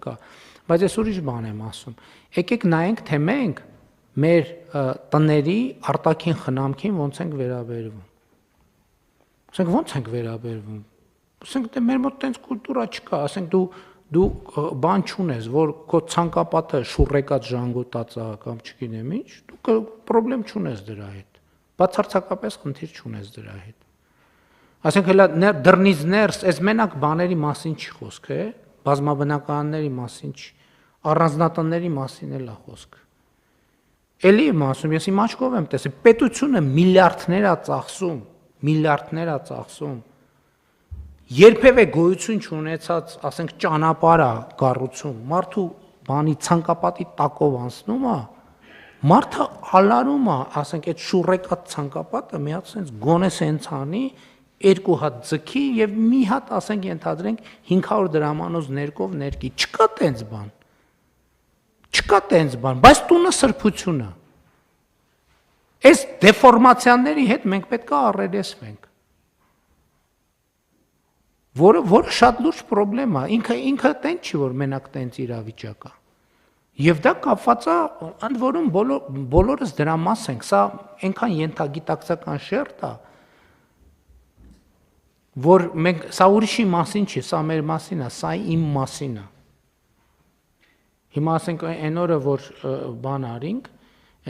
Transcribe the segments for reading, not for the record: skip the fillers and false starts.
կա, բայց ես ուրիշ բան եմ ասում։ Եկեք նայենք, թե մենք մեր տների արտաքին խնամքին ոնց ենք վերաբերվում։ Ասենք ոնց ենք վերաբերվում։ Ասենք դե մեր մոտ տենց կուլտուրա չկա, ասենք դու բան չունես, որ քո ցանկապատը շուռեկած ժանգոտած է կամ չգիտեմ ինչ, դու պրոբլեմ չունես դրա հետ։ Բացարձակապես խնդիր չունես դրա հետ։ Ասենք հələ դռնից ներս այս մենակ բաների մասին չի խոսքը, բազմաբնականների մասին չի, առանձնատների մասին էլ է խոսքը։ Էլի եմ ասում, ես իմ աչքով եմ տեսել, պետությունը միլիարդներ է ծախսում, երբևէ գոյություն չունեցած, ասենք ճանապարհ է կառուցում, մարդու բանի ցանկապատի տակով անցնում է, մարդը ալարում է, ասենք այդ շուռեկած ցանկապատը մի հատ sense գոնե sense անի, երկու հատ ձգի եւ մի հատ, ասենք ենթադրենք 500 դրամանոց ներկով ներկի, չկա տենց բան, բայց տունը սրբությունը։ Այս դեֆորմացիաների հետ մենք պետք է առերեսվենք։ Որը շատ լուրջ պրոբլեմ է, ինքը տենց չի, որ մենակ տենց իրավիճակ է։ Եվ դա կապված է, ընդ որում բոլորս դրա մաս ենք, սա այնքան ենթագիտակցական շերտ է, որ մենք սա ուրիշի մասին չի, սա մեր մասին է, սա իմ մասին է։ Հիմա ասենք այն օրը, որ բան արինք,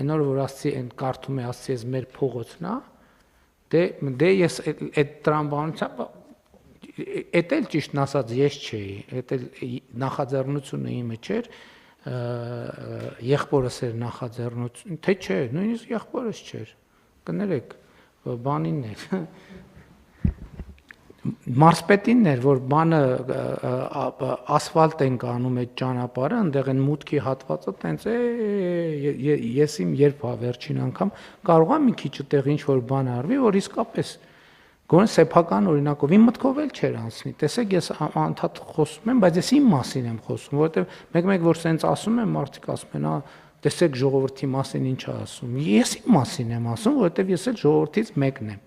այն օրը, որ ասցի այն կարդում է ասցի ես մեր փողոցն է, դե ես այդ տրամաբանությամբ էդ էլ ճիշտն ասած ես չէի, էդ էլ նախաձեռնությունը իմը չէր, եղբորս էր նախաձեռնություն, թե չէ, նույնիսկ եղբորս չէր, կներեք, բանին էր, մարզպետինն էր, որ բանը ասֆալտ ենք անում այդ ճանապարհը, այնտեղ են մուտքի հատվածը տենց ես իմ երբ վերջին անգամ կարող եմ մի քիչ այդտեղ ինչ որ բան արվի, որ իսկապես գոնե սեփական օրինակով իմ մտքով էլ չէր անցնի։ Տեսեք, ես անդադ խոսում եմ, բայց ես իմ մասին եմ խոսում, որովհետև մեկ-մեկ որ սենց ասում եմ, մարդիկ ասում են, տեսեք ժողովրդի մասին ինչ է ասում։ Ես իմ մասին եմ ասում, որովհետև ես էլ ժողովրդից մեկն եմ։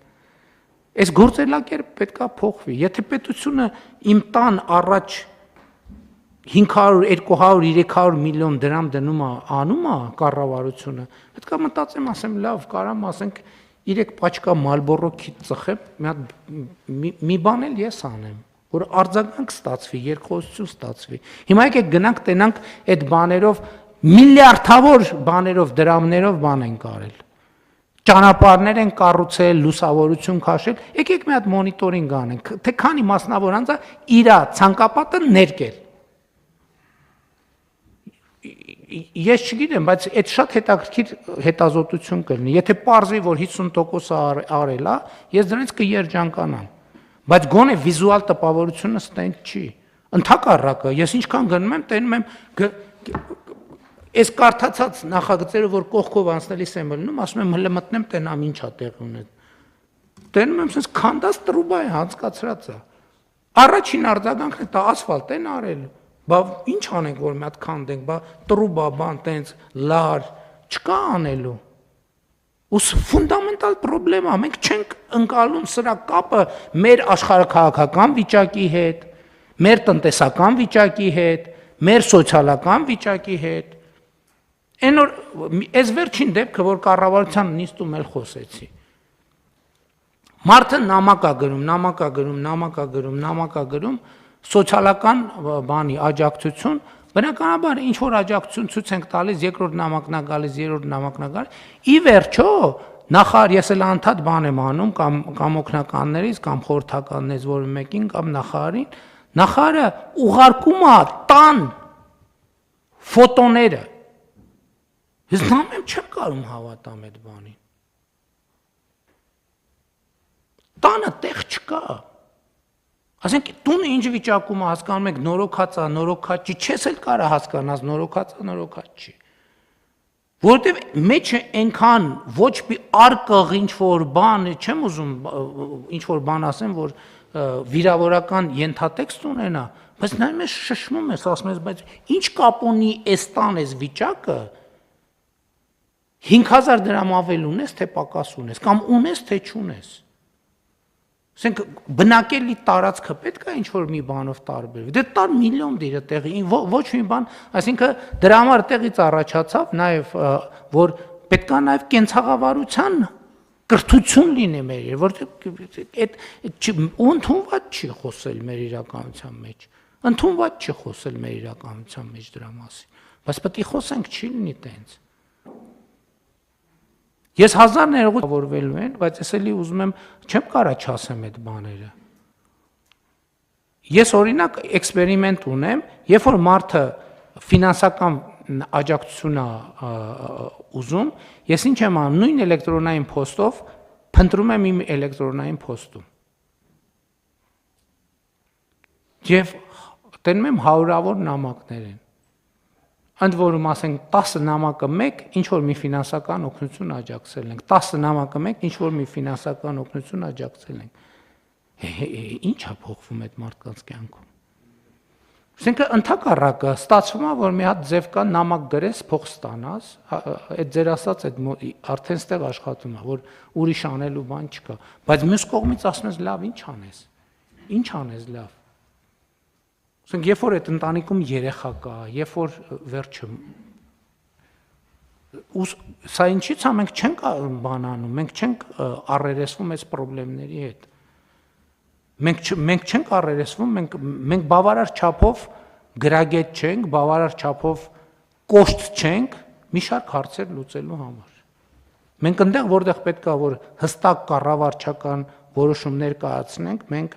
Այս գործելակերպը պետք է փոխվի։ Եթե պետությունը իմ տան առաջ 500, 200, 300 միլիոն դրամ դնում է, անում է կառավարությունը, պետք է մտածեմ, ասեմ, լավ, կարամ ասենք 3 պաչկա Մալբորո ծխեմ, մի բան էլ ես անեմ, որ արձագանք ստացվի, երկխոսություն ստացվի։ Հիմա եկեք գնանք տենանք այդ բաներով, միլիարդավոր բաներով, դրամներով բան են կարել։ Ճանապարհներ են կառուցել, լուսավորություն քաշել, եկեք մի հատ մոնիտորինգ անենք, թե քանի մասնավոր անձ է իր ցանկապատը ներկել։ Ես չգիտեմ, բայց այդ շատ հետաքրքիր հետազոտություն կլինի։ Եթե պարզվի, որ 50% արել է, ես դրանից կերջանկանամ։ Բայց գոնե վիզուալ տպավորությունը ստենք չի։ Ընդհակառակը, ես ինչքան գնում եմ, տենում եմ այս կարդացած նախագծերը, որ կողքով անցնելիս եմ լնում, ասում եմ հələ մտնեմ, տենամ ինչ է տեղ ունենում։ Տենում եմ, ասես քանդած տրուբա է, հանցկացրած է։ Առաջին արձագանքն է, դա ասֆալտ են արել։ Բա ինչ անենք, որ մի հատ քանդենք, բա տրուբա բան տենց լար չկա անելու։ Ու ֆունդամենտալ պրոբլեմա, մենք չենք ընկալում սրա կապը մեր աշխարհաքաղաքական վիճակի հետ, մեր տնտեսական վիճակի հետ, մեր սոցիալական վիճակի հետ։ Այն որ այս վերջին դեպքը, որ կառավարության նիստում էլ խոսեցի։ Մարդը նամակ է գրում, սոցիալական բանի աջակցություն, բնականաբար ինչ որ աջակցություն ցույց ենք տալիս, երկրորդ նամակն է գալիս, երրորդ նամակն է գալիս, ի վերջո նախարար ես էլ անդադ բան եմ անում կամ օգնականներից կամ խորհրդականներից որը մեկին կամ նախարարին, նախարարը ուղարկում է տան ֆոտոները։ Ես նամեմ չեմ կարող հավատամ այդ բանին։ Տանը տեղ չկա։ Ասենք տունը ինչ վիճակում է, հասկանում եք, նորոգած է, նորոգած չի, չես էլ կարա հասկանաս, նորոգած է, նորոգած չի։ Որովհետև մեջը այնքան ոչ մի արկղ ինչ-որ բան, չեմ ուզում ինչ-որ բան ասեմ, որ վիրավորական ենթատեքստ ունենա, բայց նայում ես շշմում ես, ասում ես, բայց ինչ կապ ունի այս տան այս վիճակը, 5000 դրամ ավել ունես, թե պակաս ունես, կամ ունես, թե չունես։ Ասենք բնակելի տարածքը պետք է ինչ-որ մի բանով տարբերվի։ Դե տար միլիոն դիրը տեղի, ոչ մի բան, այսինքն դրա համար տեղից առաջացավ նաև որ պետքա նաև կենցաղավարության կրթություն լինի մեր, որտեղ այդ ընդունված չի խոսել մեր իրականության մեջ։ Ընդունված չի խոսել մեր իրականության մեջ դրա մասին։ Բայց պետք է խոսենք, չի լինի տենց։ Ես 1000 ներողություն որվելու են, բայց ես էլի ուզում եմ, չեմ կարա չասեմ այդ բաները։ Ես օրինակ էքսպերիմենտ ունեմ, երբ որ մարդը ֆինանսական աջակցություն է ուզում, ես ինչ եմ անում, նույն էլեկտրոնային փոստով փնտրում եմ իմ էլեկտրոնային փոստում։ Եվ տենում եմ հարյուրավոր նամակներ են։ Ընդ որում ասենք 10 նամակը մեկ ինչ որ մի ֆինանսական օգնություն աջակցել ենք, 10 նամակը մեկ ինչ որ մի ֆինանսական օգնություն աջակցել ենք։ Ինչ է փոխվում այդ մարդկանց կյանքում։ Այսինքն ընդհակառակը ստացվում է, որ մի հատ ձև կա նամակ գրես, փող ստանաս, այդ ձեր ասած այդ արդեն ստեղ աշխատում է, որ ուրիշ անելու բան չկա, բայց մյուս կողմից ասում ես լավ, ինչ անես։ Ինչ անես լավ։ Ասենք երբ որ այդ ընտանիքում երեխա կա, երբ որ վերջը սա ինչի՞ց է, մենք չենք բան անում, մենք չենք առերեսվում այս խնդիրների հետ։ Մենք չենք առերեսվում, մենք բավարար չափով գրագետ չենք, բավարար չափով կոշտ չենք մի շարք հարցեր լուծելու համար։ Մենք այնտեղ, որտեղ պետք է որ հստակ կառավարչական որոշումներ կայացնենք, մենք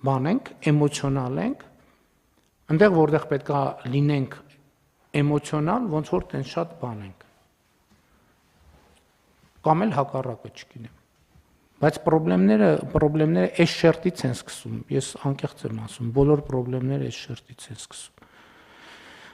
բանենք, էմոցիոնալ ենք, այնտեղ, որտեղ պետք է լինենք էմոցիոնալ, ոնց որ տենց շատ բան ենք։ Կամ էլ հակառակը չգիտեմ։ Բայց խնդիրները այս շերտից են սկսում։ Ես անկեղծ եմ ասում, բոլոր խնդիրները այս շերտից են սկսում։